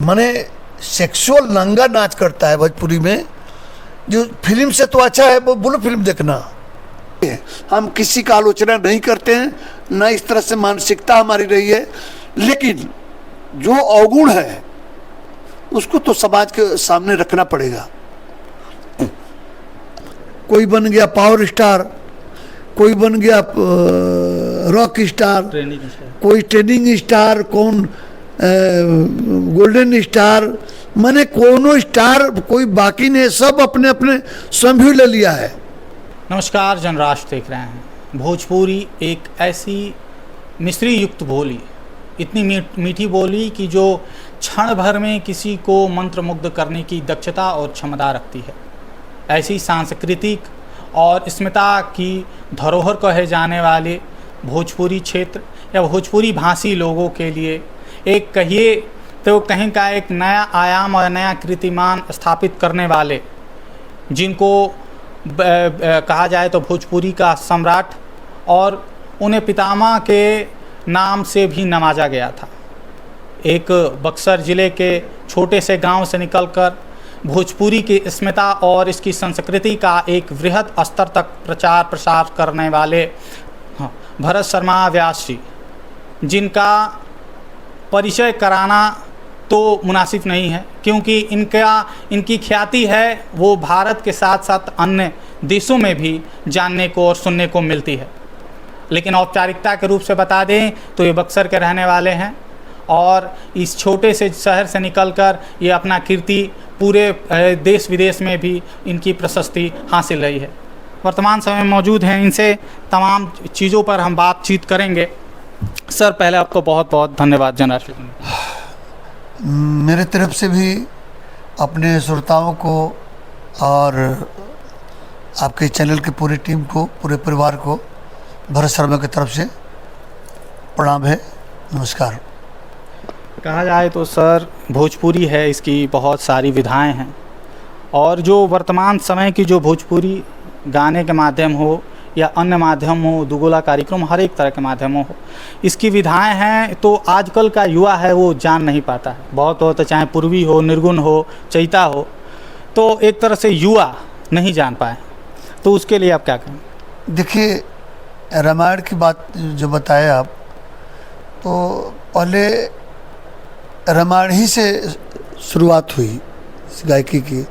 माने सेक्सुअल नंगा नाच करता है भोजपुरी में, जो फिल्म से तो अच्छा है वो बोलो फिल्म देखना। हम किसी का आलोचना नहीं करते हैं, न इस तरह से मानसिकता हमारी रही है, लेकिन जो अवगुण है उसको तो समाज के सामने रखना पड़ेगा। कोई बन गया पावर स्टार, कोई बन गया रॉक स्टार, कोई ट्रेनिंग स्टार, कौन गोल्डन स्टार, माने कोनो स्टार कोई बाकी नहीं, सब अपने अपने स्वयं ले लिया है। नमस्कार, जनराष्ट्र देख रहे हैं। भोजपुरी एक ऐसी मिश्री युक्त बोली, इतनी मीठी बोली कि जो क्षण भर में किसी को मंत्रमुग्ध करने की दक्षता और क्षमता रखती है। ऐसी सांस्कृतिक और अस्मिता की धरोहर कहे जाने वाले भोजपुरी क्षेत्र या भोजपुरी भाषी लोगों के लिए एक कहिए तो कहीं का एक नया आयाम और नया कीर्तिमान स्थापित करने वाले, जिनको कहा जाए तो भोजपुरी का सम्राट, और उन्हें पितामह के नाम से भी नवाजा गया था। एक बक्सर ज़िले के छोटे से गांव से निकलकर भोजपुरी की अस्मिता और इसकी संस्कृति का एक वृहद स्तर तक प्रचार प्रसार करने वाले भरत शर्मा व्यास जी, जिनका परिचय कराना तो मुनासिब नहीं है, क्योंकि इनकी ख्याति है वो भारत के साथ साथ अन्य देशों में भी जानने को और सुनने को मिलती है। लेकिन औपचारिकता के रूप से बता दें तो ये बक्सर के रहने वाले हैं और इस छोटे से शहर से निकलकर ये अपना कीर्ति पूरे देश विदेश में भी इनकी प्रशस्ति हासिल रही है। वर्तमान समय में मौजूद हैं, इनसे तमाम चीज़ों पर हम बातचीत करेंगे। सर, पहले आपको बहुत बहुत धन्यवाद जनराष्ट्र। मेरे तरफ से भी अपने श्रोताओं को और आपके चैनल की पूरी टीम को, पूरे परिवार को भरत शर्मा की तरफ से प्रणाम है, नमस्कार। कहा जाए तो सर, भोजपुरी है, इसकी बहुत सारी विधाएं हैं, और जो वर्तमान समय की जो भोजपुरी गाने के माध्यम हो या अन्य माध्यम हो, दुगोला कार्यक्रम, हर एक तरह के माध्यमों हो, इसकी विधाएं हैं, तो आजकल का युवा है वो जान नहीं पाता है। बहुत हो तो चाहे पूर्वी हो, निर्गुण हो, चैता हो, तो एक तरह से युवा नहीं जान पाए, तो उसके लिए आप क्या कहें? देखिए, रामायण की बात जो बताए आप, तो पहले रामायण ही से शुरुआत हुई इस गायकी की।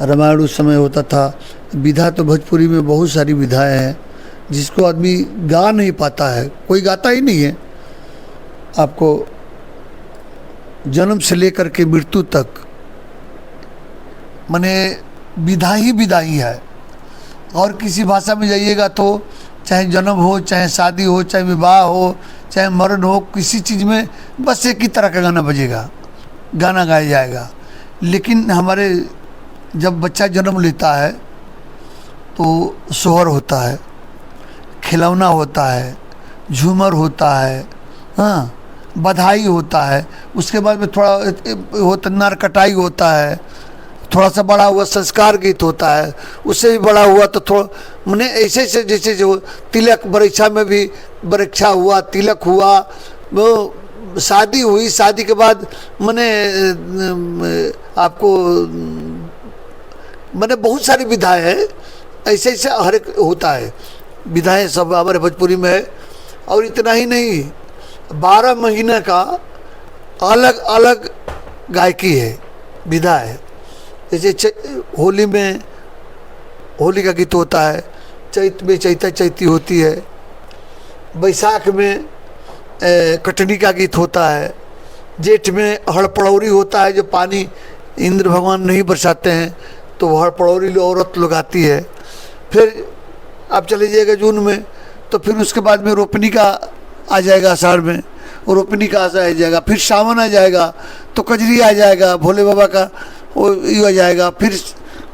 रामायण उस समय होता था, विधा तो भोजपुरी में बहुत सारी विधाएं हैं जिसको आदमी गा नहीं पाता है, कोई गाता ही नहीं है। आपको जन्म से लेकर के मृत्यु तक माने विधा ही है। और किसी भाषा में जाइएगा तो चाहे जन्म हो, चाहे शादी हो, चाहे विवाह हो, चाहे मरण हो, किसी चीज़ में बस एक ही तरह का गाना बजेगा, गाना गाया जाएगा। लेकिन हमारे जब बच्चा जन्म लेता है तो सोहर होता है, खिलौना होता है, झूमर होता है, हाँ, बधाई होता है, उसके बाद में थोड़ा होता नार कटाई होता है, थोड़ा सा बड़ा हुआ संस्कार गीत होता है, उससे भी बड़ा हुआ तो थोड़ा मैंने ऐसे से जैसे जो तिलक, बरीक्षा में भी बरीक्षा हुआ, तिलक हुआ, वो शादी हुई, शादी के बाद मैंने आपको मैंने बहुत सारी विधाएं हैं, ऐसे ऐसे हर एक होता है। विधाएं सब हमारे भोजपुरी में है। और इतना ही नहीं, 12 महीने का अलग अलग गायकी है, विधा है। जैसे होली में होली का गीत होता है, चैत में चैता चैती होती है, बैसाख में कटनी का गीत होता है, जेठ में हड़पड़ौरी होता है, जो पानी इंद्र भगवान नहीं बरसाते हैं तो वह हड़पड़ौरी औरत लोग आती है। फिर आप चले जाइएगा जून में, तो फिर उसके बाद में रोपनी का आ जाएगा, आषाढ़ में रोपनी का आ जाएगा, फिर सावन आ जाएगा तो कजरी आ जाएगा, भोले बाबा का वो आ जाएगा, फिर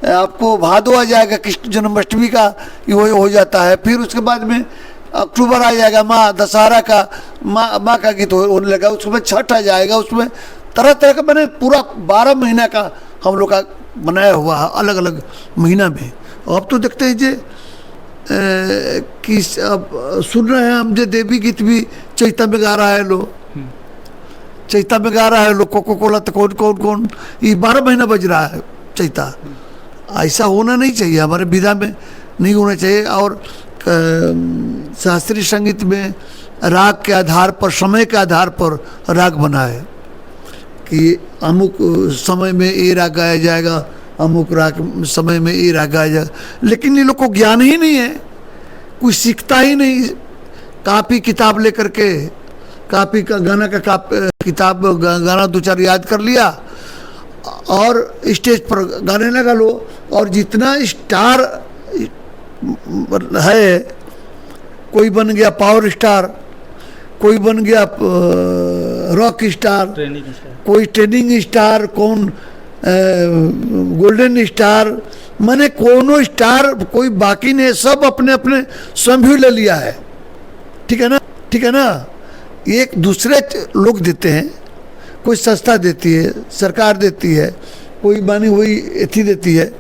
आपको भादो आ जाएगा, कृष्ण जन्माष्टमी का वो हो जाता है। फिर उसके बाद में अक्टूबर आ जाएगा, माँ दशहरा का माँ का गीत होने लगा, उसमें छठ आ जाएगा, उसमें तरह तरह का मैंने पूरा 12 महीना का हम लोग का बनाया हुआ है अलग अलग महीना में। अब तो देखते हैं जे कि अब सुन रहे हैं हम, जो देवी गीत भी चैता में गा रहा है लोग, चैता में गा रहा है लोग, कोको कोला तो कौन कौन कौन, ये 12 महीना बज रहा है चैता। ऐसा होना नहीं चाहिए, हमारे विधा में नहीं होना चाहिए। और शास्त्रीय संगीत में राग के आधार पर, समय के आधार पर राग बना है कि अमुक समय में ये राग गाया जाएगा, अमुक राग समय में ये राग गाया जाएगा। लेकिन ये लोग को ज्ञान ही नहीं है, कुछ सीखता ही नहीं। कापी किताब लेकर के, कापी का गाना का किताब गाना दो चार याद कर लिया और स्टेज पर गाने लगा लो। और जितना स्टार है, कोई बन गया पावर स्टार, कोई बन गया रॉक स्टार, कोई ट्रेनिंग स्टार, कौन गोल्डन स्टार, माने कोनो स्टार कोई बाकी नहीं, सब अपने अपने स्वयं ले लिया है। ठीक है ना, ठीक है ना। एक दूसरे लोग देते हैं, कोई संस्था देती है, सरकार देती है, कोई मानी हुई एथी देती है,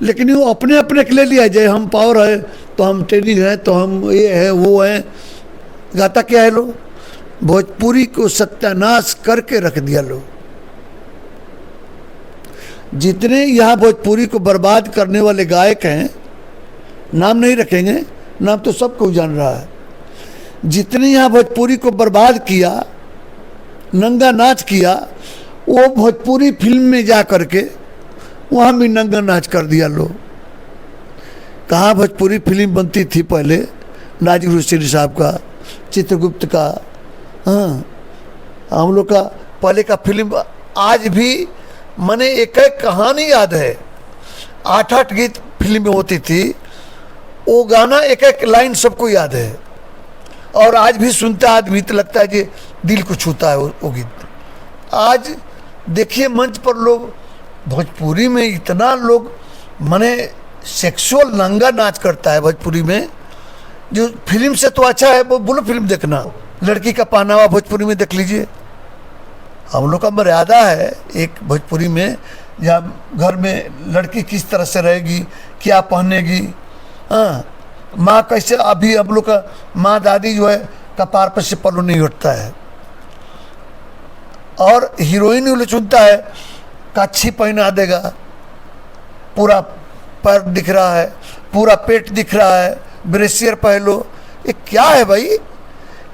लेकिन वो अपने अपने के ले लिया जाए। हम पावर है तो हम ट्रेनिंग है तो हम ये है वो है। गाता क्या है लोग, भोजपुरी को सत्यानाश करके रख दिया लोग। जितने यहाँ भोजपुरी को बर्बाद करने वाले गायक हैं, नाम नहीं रखेंगे, नाम तो सबको जान रहा है। जितने यहाँ भोजपुरी को बर्बाद किया, नंगा नाच किया, वो भोजपुरी फिल्म में जा करके वहाँ भी नंगा नाच कर दिया लोग। कहाँ भोजपुरी फिल्म बनती थी पहले, नाजिर हुसैन साहब का, चित्रगुप्त का, हाँ हम लोग का पहले का फिल्म आज भी मने एक एक कहानी याद है। 8-8 गीत फिल्म में होती थी, वो गाना एक एक लाइन सबको याद है। और आज भी सुनता आदमी तो लगता है कि दिल को छूता है वो गीत। आज देखिए मंच पर लोग भोजपुरी में इतना लोग मने सेक्सुअल नंगा नाच करता है भोजपुरी में, जो फिल्म से तो अच्छा है। वो बोलो फिल्म देखना, लड़की का पहनावा भोजपुरी में देख लीजिए। हम लोग का मर्यादा है एक भोजपुरी में, जहाँ घर में लड़की किस तरह से रहेगी, क्या पहनेगी, हाँ माँ कैसे। अभी हम लोग का माँ दादी जो है कपार पर से पल्लू नहीं उठता है, और हीरोइन वो चुनता है कच्छी पहना देगा, पूरा पैर दिख रहा है, पूरा पेट दिख रहा है, ब्रेसियर पहन लो। ये क्या है भाई,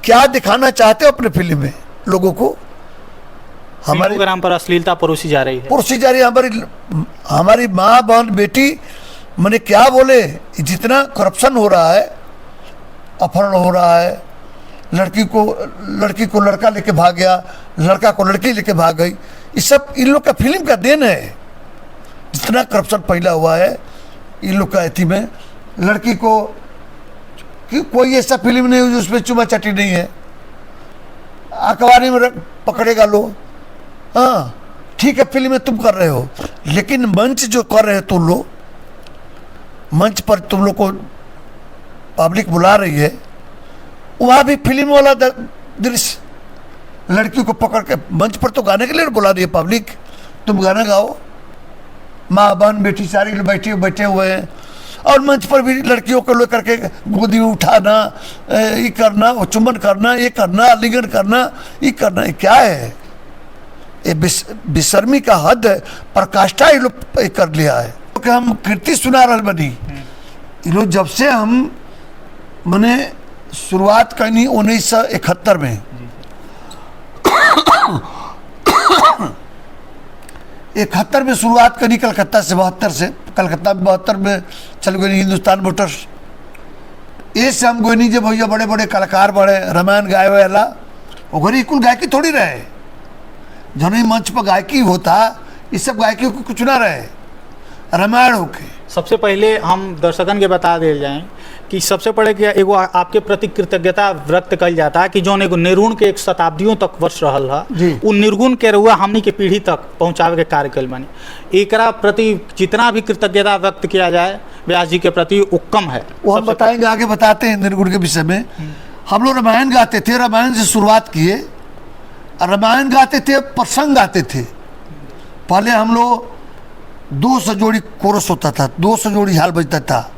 क्या दिखाना चाहते हो अपने फिल्म में लोगों को? हमारे ग्राम पर अश्लीलता परोसी जा रही है, हमारी माँ बहन बेटी मैंने क्या बोले, जितना करप्शन हो रहा है, अपहरण हो रहा है, लड़की को लड़का लेके भाग गया, लड़का को लड़की लेके भाग गई, ये सब इन लोग का फिल्म का देन है। जितना करप्शन फैला हुआ है इन लोग का एथी में, लड़की को कोई ऐसा फिल्म नहीं हुई उसमें चुमा चाटी नहीं है। अखबारी में पकड़ेगा लो, हाँ ठीक है फिल्म में तुम कर रहे हो, लेकिन मंच जो कर रहे हो तुम लोग, मंच पर तुम लोग को पब्लिक बुला रही है, वहाँ भी फिल्म वाला दृश्य, लड़की को पकड़ के मंच पर तो गाने के लिए बुला रही है पब्लिक, तुम गाना गाओ। माँ बहन बेटी सारी बैठे हुए हैं, और मंच पर भी लड़कियों को लेकर के गोदी में उठाना, ये करना, वो चुम्बन करना, ये करना, आलिंगन करना, ये करना, ये क्या है? ये बेशर्मी का हद है, पराकाष्ठा ये लोग कर लिया है। कि हम कीर्ति सुना रहे बनी, ये लोग जब से हम मैंने शुरुआत करनी 1971 में 71 में शुरुआत करी कलकत्ता से, 72 से, कलकत्ता में 72 में चल गई हिंदुस्तान मोटर्स। ये से हम गोनी जब भैया बड़े बड़े कलाकार बड़े रामायण गाए वाला, वो कुल गायकी थोड़ी रहे, जौन मंच पर गायकी होता, ये सब गायकी को कुछ ना रहे, रामायण होके। सबसे पहले हम दर्शकन के बता दे जाएं कि सबसे पहले कि एगो आपके प्रति कृतज्ञता व्यक्त कल जाता है कि जौन एगो निर्गुण के एक शताब्दियों तक वर्ष रहल है, उन निर्गुण के रुआ हमनी के पीढ़ी तक पहुँचावे के कार्यक्रम बनी। एकरा प्रति जितना भी कृतज्ञता व्यक्त किया जाए व्यास जी के प्रति वो कम है। वो हम बताएंगे, आगे बताते हैं निर्गुण के विषय में। हम लोग रामायण गाते थे, रामायण से शुरुआत किए, रामायण गाते थे, प्रसंग गाते थे। पहले हम लोग 200 जोड़ी कोरस होता था, 200 जोड़ी झाल बजता था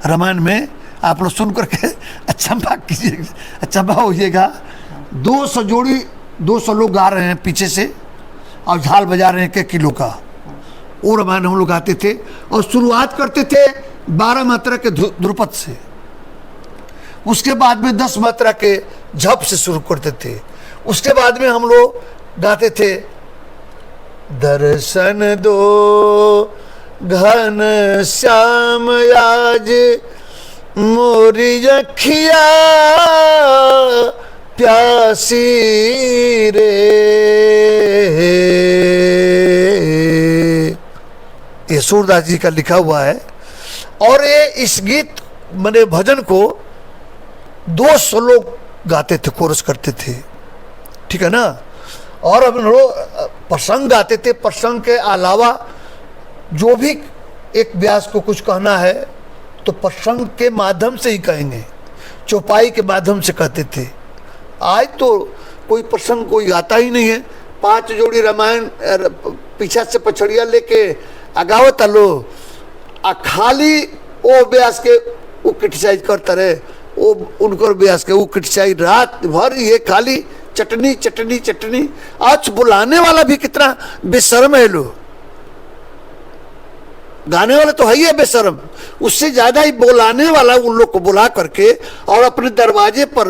रामायण में। आप लोग सुन करके अचंभा कीजिएगा, अचंभा होइएगा। 200 जोड़ी 200 लोग गा रहे हैं पीछे से और झाल बजा रहे हैं 1 किलो का, वो रामायण हम लोग गाते थे। और शुरुआत करते थे 12 मात्रा के ध्रुपद से, उसके बाद में 10 मात्रा के झप से शुरू करते थे। उसके बाद में हम लोग गाते थे दर्शन दो घन श्याम आज मोरी अखिया प्यासी रे। ये सूरदास जी का लिखा हुआ है। और ये इस गीत माने भजन को 200 लोग गाते थे, कोरस करते थे, ठीक है ना। और अब लोग प्रसंग गाते थे, प्रसंग के अलावा जो भी एक व्यास को कुछ कहना है तो प्रसंग के माध्यम से ही कहेंगे, चौपाई के माध्यम से कहते थे। आज तो कोई प्रसंग कोई गाता ही नहीं है। 5 जोड़ी रामायण पीछा से पछड़िया लेके अगावत लो आ खाली वो व्यास के वो क्रिटिसाइज करता रहे, वो उनको व्यास के वो क्रिटिसाइज रात भर ये खाली चटनी चटनी चटनी। आज बुलाने वाला भी कितना बेशर्म है लोग, गाने वाला तो है ही है बेशर्म, उससे ज्यादा ही बुलाने वाला उन लोग को बुला करके और अपने दरवाजे पर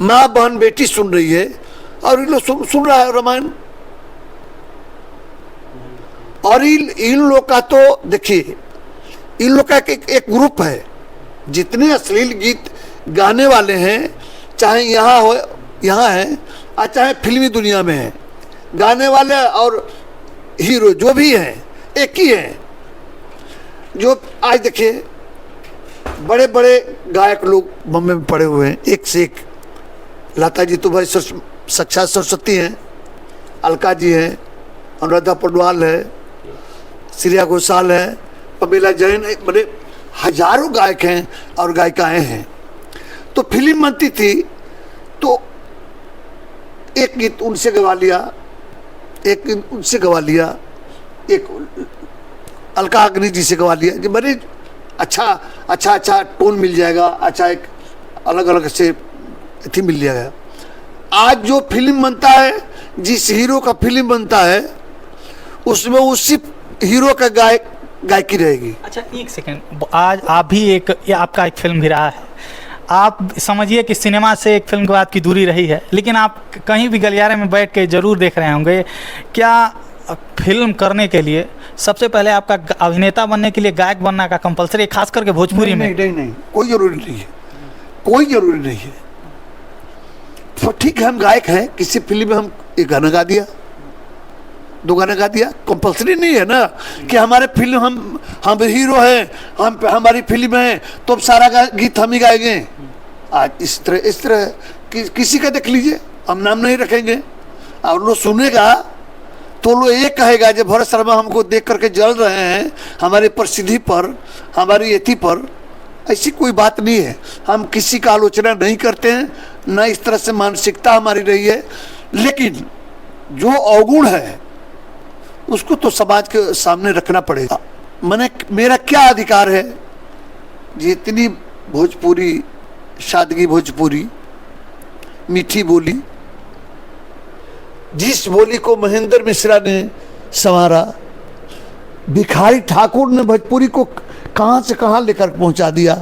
माँ बहन बेटी सुन रही है और इन लोग सुन रहा है रामायण। और इन लोग का तो देखिए, इन लोग का एक ग्रुप है, जितने अश्लील गीत गाने वाले हैं, चाहे यहाँ है और चाहे फिल्मी दुनिया में है, गाने वाले और हीरो जो भी हैं एक ही हैं। जो आज देखिए बड़े बड़े गायक लोग बम्बे में पड़े हुए हैं, एक से एक। लता जी तो भाई साक्षात सरस्वती हैं, अलका जी हैं, अनुराधा पौडवाल है, श्रेया घोषाल है, पमेला जैन है, बड़े हजारों गायक हैं और गायिकाएं हैं। तो फिल्म बनती थी तो एक गीत उनसे गवा लिया, एक गीत उनसे गवा लिया, एक अलका अग्नि जी से गवा लिया, जो बड़े अच्छा टोन मिल जाएगा, अच्छा एक अलग अलग से थी मिल जाएगा। आज जो फिल्म बनता है, जिस हीरो का फिल्म बनता है, उसमें उसी हीरो का गायकी रहेगी। अच्छा एक सेकंड, आज आप भी ये आपका एक फिल्म भी रहा है, आप समझिए कि सिनेमा से एक फिल्म के बाद की दूरी रही है, लेकिन आप कहीं भी गलियारे में बैठ के जरूर देख रहे होंगे। क्या फिल्म करने के लिए सबसे पहले आपका अभिनेता बनने के लिए गायक बनना का कंपलसरी, खास करके भोजपुरी में? नहीं, कोई जरूरी नहीं है, कोई जरूरी नहीं है। तो ठीक है, हम गायक हैं, किसी फिल्म में हम एक गाना गा दिया, 2 गाना गा दिया, कंपलसरी नहीं है ना कि हमारे फिल्म हम हीरो हैं, हमारी फिल्म है तो अब सारा गीत हम ही गाएंगे। आज इस तरह किसी का देख लीजिए, हम नाम नहीं रखेंगे और लोग सुनेगा तो लोग ये कहेगा जब भरत शर्मा हमको देख करके जल रहे हैं हमारी प्रसिद्धि पर, हमारी एथी पर। ऐसी कोई बात नहीं है, हम किसी का आलोचना नहीं करते हैं, न इस तरह से मानसिकता हमारी रही है। लेकिन जो अवगुण है उसको तो समाज के सामने रखना पड़ेगा। मेरा क्या अधिकार है, जितनी भोजपुरी, सादगी भोजपुरी, मीठी बोली, जिस बोली को महेंद्र मिश्रा ने संवारा, भिखारी ठाकुर ने भोजपुरी को कहां से कहां लेकर पहुंचा दिया,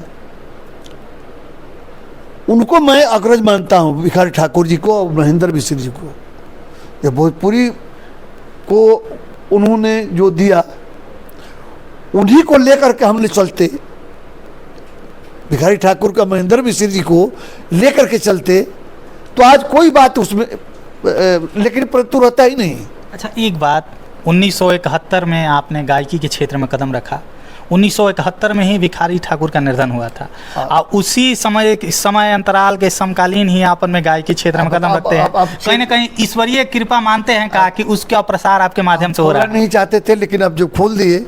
उनको मैं अग्रज मानता हूं, भिखारी ठाकुर जी को और महेंद्र मिश्र जी को। जब भोजपुरी को उन्होंने जो दिया, उन्हीं को लेकर के हमने चलते, भिखारी ठाकुर का महेंद्र मिश्र जी को लेकर के चलते तो आज कोई बात उसमें लेकिन परंतु रहता ही नहीं। अच्छा एक बात, 1971 में आपने गायकी के क्षेत्र में कदम रखा, 1971 में ही भिखारी ठाकुर का निधन हुआ था। और उसी समय अंतराल के समकालीन ही आपन में गायकी क्षेत्र में कदम रखते हैं, कहीं ना कहीं ईश्वरीय कृपा मानते हैं का कि उसका प्रसार आपके माध्यम से हो रहा है? नहीं चाहते थे, लेकिन अब जो खोल दिए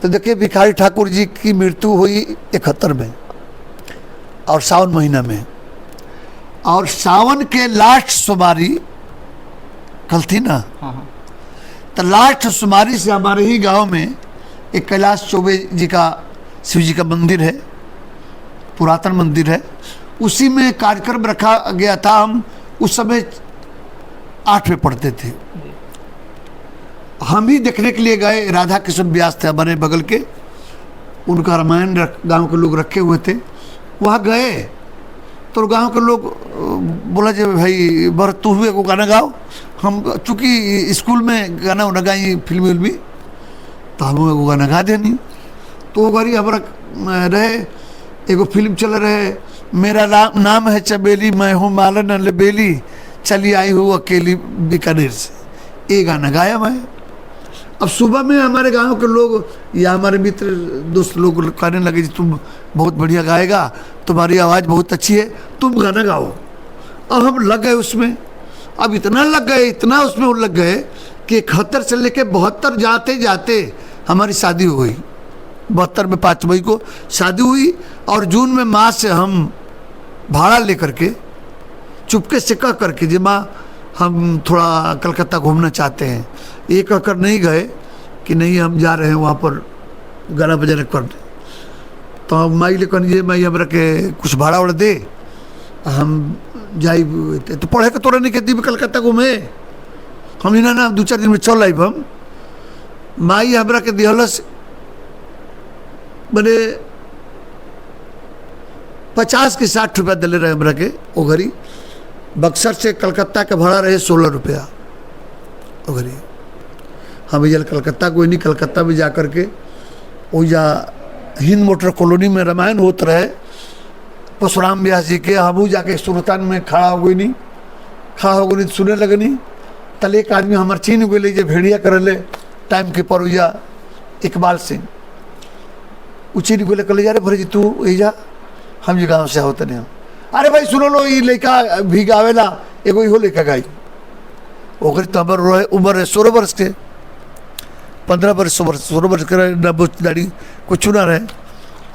तो देखिए भिखारी ठाकुर जी की मृत्यु हुई 71 में और सावन महीना में, और सावन के लास्ट सोमवारी कल थी ना, तो लास्ट सोमवारी से हमारे ही गांव में एक कैलाश चौबे जी का, शिव जी का मंदिर है, पुरातन मंदिर है, उसी में कार्यक्रम रखा गया था। हम उस समय 8 में पढ़ते थे। हम ही देखने के लिए गए, राधा किशन व्यास थे हमारे बगल के, उनका रामायण गांव के लोग रखे हुए थे, वहाँ गए तो गांव के लोग बोला जे भाई बर तू हुए को गाना गाओ। हम चूँकि स्कूल में गाना उना गाई फिल्मी उल्मी, तो हम एगो गाना गा देनी। तो वो घड़ी हमारा रहे, एगो फिल्म चल रहे, मेरा नाम है चबेली, मैं हूँ मालन अलबेली, चली आई हूँ अकेली बीकानेर से, ये गाना गाया मैं। अब सुबह में हमारे गांव के लोग या हमारे मित्र दोस्त लोग कहने लगे जी तुम बहुत बढ़िया गाएगा, तुम्हारी आवाज़ बहुत अच्छी है, तुम गाना गाओ। अब हम लग गए उसमें, अब इतना लग गए, इतना उसमें लग गए कि 71 से लेके 72 जाते जाते हमारी शादी हो गई। 72 में 5 मई को शादी हुई और जून में माँ से हम भाड़ा लेकर के चुपके से कह करके जी माँ हम थोड़ा कलकत्ता घूमना चाहते हैं, ये कहकर नहीं गए कि नहीं हम जा रहे हैं वहाँ पर गाना बजाना करने। तो हम माई ले कहनी माई हमरा के कुछ भाड़ा उड़ा दे, हम जाई तो पढ़े के तोरा नहीं कहती कलकत्ता घूमे, हम इना ना 2-4 दिन में चल आइब। हम माई हमरा के दिहलस मैंने 50 के 60 रुपया दिले रहे हमरा के। वो घड़ी बक्सर से कलकत्ता का भाड़ा रहे 16 रुपया। वो घड़ी हम भैया कलकत्ता कोई नहीं, कलकत्ता में जा कर के वो जा हिंद मोटर कॉलोनी में रामायण होते रहे परशुराम व्यास जी के, हम जाके सुल्तान में खड़ा हो गई नहीं, खड़ा हो गई सुने लगनी। तले एक आदमी हमारे चीन गए जे भेड़िया कर ले टाइम के पर जा इकबाल सिंह, वो चीन गए कल जा रे भरे जी तू जा, हम ये गाँव से होते नहीं। अरे भाई सुनो लो ये लड़का भी गावेला, एगो इहो लड़का गाई। ओकर तो हमार उम्र है 16 वर्ष के, 15 वर्ष 16 वर्ष के रहे, न दाढ़ी कुछ ना रहे।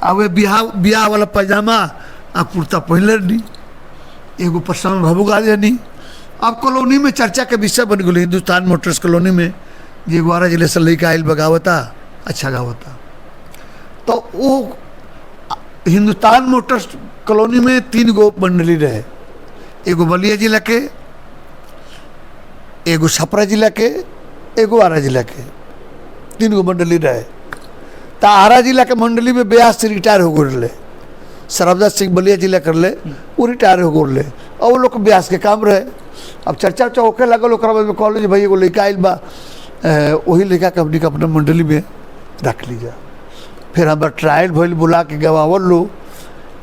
अब वे बियाह वाला पैजामा आ कुर्ता पहनले नहीं, एगो प्रशांत बाबू गा देनी। अब कॉलोनी में चर्चा के विषय बन गई हिंदुस्तान मोटर्स कॉलोनी में, ये 12 जिले से लड़का आयल बगावता, अच्छा गावता। तो वो हिंदुस्तान मोटर्स कॉलोनी में 3 गो मंडली रहे, एगो बलिया जिला के, एगो छपरा जिला के, एगो आरा जिला के, 3 गो मंडली रहे। तो आरा जिला के मंडली में ब्यास से रिटायर हो गए, सरबदा सिंह बलिया जिला कर ले, वो रिटायर हो गए और वो लोग ब्यास के काम रहे। अब चर्चा उर्चा होके लगल, कॉलेज भाई एगो लड़का आयल बा, वही लड़का के हमने अपने मंडली में रख लीजा। फिर हमारा ट्रायल भइल, बुला के गवावल लो,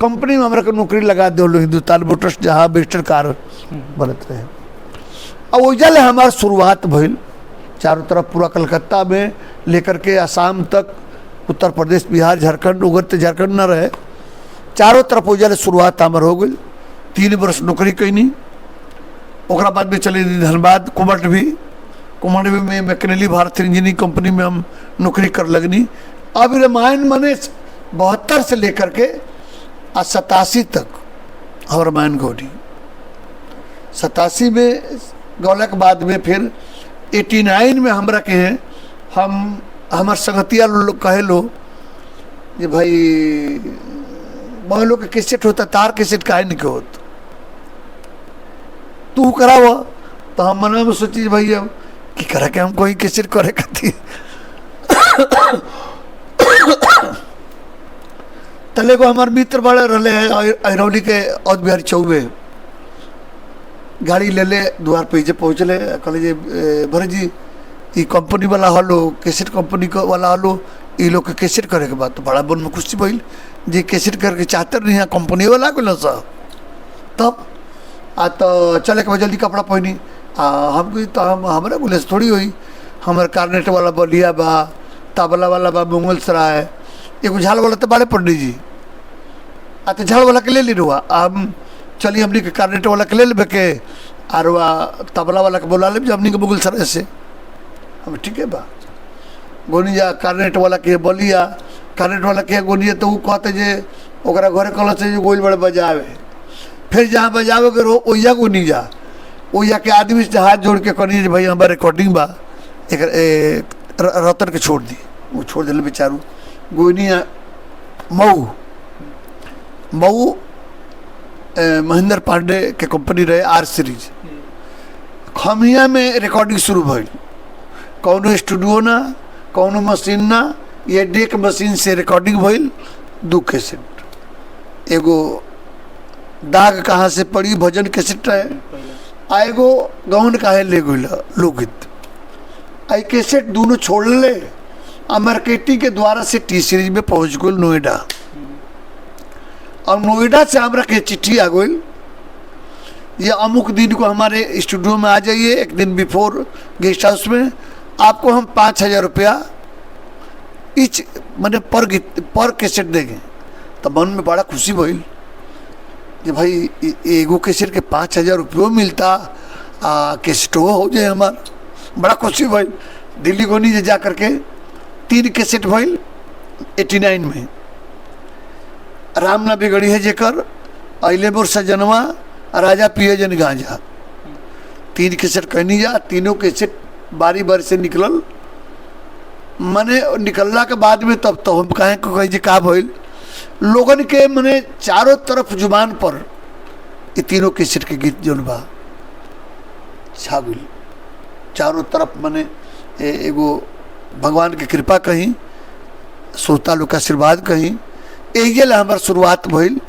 कंपनी में हमारा नौकरी लगा दो लो, हिंदुस्तान मोटर्स जहाँ बेस्टर कार बनत रहे। अब वजह ले हमार शुरुआत भइल चारों तरफ, पूरा कलकत्ता में लेकर के आसाम तक, उत्तर प्रदेश, बिहार, झारखंड, उगर तो झारखंड न रहे, चारों तरफ वजह ले शुरुआत हमार हो गई। 3 वर्ष नौकरी कैनी, ओकरा बाद में चले धनबाद कुमट भी में मैकेनिकल भारत इंजीनियरिंग कंपनी में हम नौकरी कर लगनी। अब रामायण मने 72 से लेकर के 87 तक हम रामायण गौनी। 87 में गौला के बाद में फिर 89 में हमरा के हैं, हम हमार संगतिया लोग कहे लो कि भाई वह लोग के कैसेट होता, तार कैसेट काहे नहीं के होता, तू कराव। तो हम मन में सोची भाई अब कि करा के हम कोई कैसेट करे करती। तले को हमारे मित्र बड़े रहे हैं अरौली के औद बिहारी चौबे, गाड़ी ले ले द्वार पे जे पहुँचले, कहले जे भरे जी ये कंपनी वाला हलो, कैसेट कंपनी को वाला हलो, ये लोग के कैसेट करे के बाद तो बड़ा मन में खुशी भइल जे कैसेट करके चाहते नहीं है कंपनी वाला को सा। तब तो चले के जल्दी कपड़ा पहनी, हम तो हमारे बोले से थोड़ी हुई, हमारे कार्नेट वाला बलिया बा, तबला वाला बा मंगल सराय, एगो झाल वाला तो बड़े पंडित जी तो झाल वाला के ले ली रुआ, हम चलिए हमने के कार्नेट वाला के ले लेबे के, और तबला वाला के बोला ले हमने के मुगल सराय से। हम ठीक है बा, गोनिया कार्नेट वाला के बोलिया, कार्नेट वाला के गोनिया तो वो कहते जे ओकरा घरे कल से गोल बड़े बजावे, फिर जहाँ बजावे के रो ओया को नहीं जा, ओया के आदमी से हाथ जोड़ के कहनी भाई हमारे रिकॉर्डिंग बा, एक रतन के छोड़ दी, वो छोड़ दिले बेचारू। गोनिया मऊ महेंद्र पांडे के कंपनी रहे, आर सीरीज खमिया में रिकॉर्डिंग शुरू भइल, कौनो स्टूडियो ना, कौनो मशीन ना, ये डेक मशीन से रिकॉर्डिंग भइल। 2 कैसेट, एगो दाग कहाँ से पड़ी भजन कैसेट है, आ एगो गौन काहे ले गइल लोकगीत। आई कैसेट दोनों छोड़ ले आ मार्केटिंग के द्वारा से टी सीरीज में पहुँच गई नोएडा। और नोएडा से हमरा के चिट्ठी आ गई, ये अमुक दिन को हमारे स्टूडियो में आ जाइए, एक दिन बिफोर गेस्ट हाउस में, आपको हम 5,000 रुपया ईच मैंने पर कैसेट देंगे। तो मन में बड़ा खुशी भइल कि भाई एगो कैसेट के 5,000 रुपये मिलता, कैसेटो हो जाए हमार। बड़ा खुशी भइल। दिल्ली गोनी जे जा करके 3 कैसेट भइल 89 में। राम ना बिगड़ी है जेकर, अइले मोर सजनवा, राजा पिए जन गांजा, 3 कैसेट कहनी जा। तीनों कैसेट बारी बारी से निकलल, मने निकलला के बाद में तब तो हम कहें को कही का भइल, लोगन के मने चारों तरफ जुबान पर ये तीनों कैसेट के गीत जोन बा छा गइल चारों तरफ। मने एगो भगवान की कृपा कहीं, श्रोता लोग का आशीर्वाद कहीं, एजे हमार शुरुआत भइल।